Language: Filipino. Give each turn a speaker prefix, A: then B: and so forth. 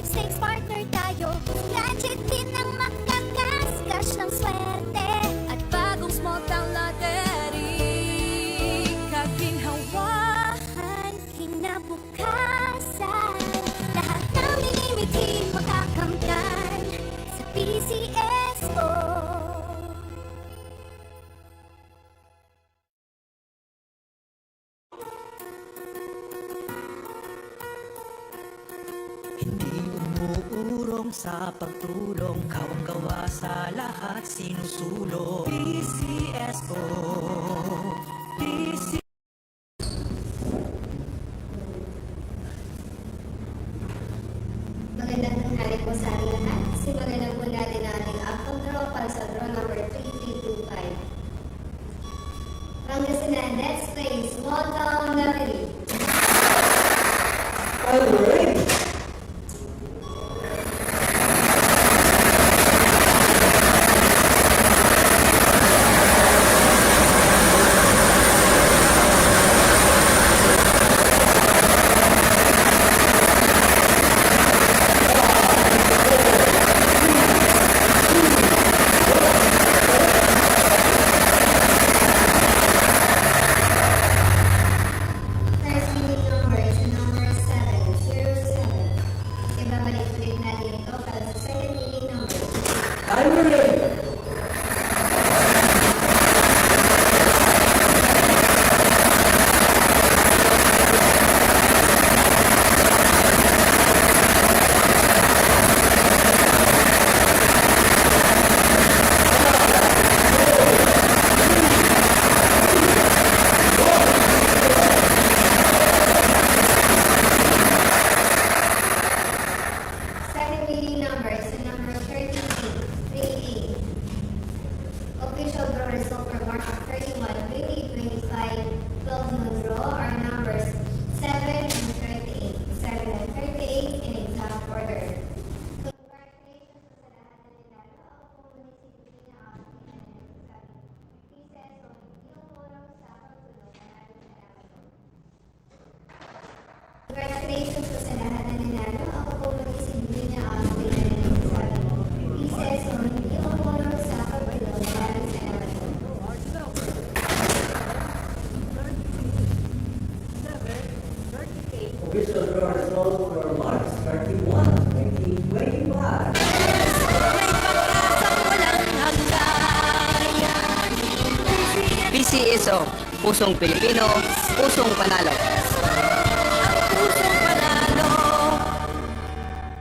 A: sweepstakes partner tayo. Gadget din ang makakaskas ng swerte. At bagong small town lottery, kaginhawahan, kinabukasan. Lahat ng limitin makakamtan sa PCSO.
B: Hindi umuurong sa pagtulong, kawang gawa sa lahat sinusulong. PCSO, PCSO.
C: Magandang tanghali po sa ating lahat. Simulan na po natin ang ating outcome draw para sa draw number 3325. Pangasinan, let's play small town lottery. First winning number is the number 707. Ibabalik ulit natin ito para sa second winning number. Second winning number is the number 38. Official draw result for March 31, 2025. 12 noon draw are numbers 7 and 38. 7 and 38 in exact order. Congratulations sa lahat na ninalo. Ako po muli si Christina Austin and PCSO. Yung tulong sa pagtulong. Maraming salamat po. Congratulations po sa lahat na ninalo. Ako po muli si Christina Austin and PCSO. Yung tulong sa pagtulong. Maraming salamat po.
B: Official draw result for March 31, 2025.
D: PCSO, Pusong Pilipino, Pusong Panalo.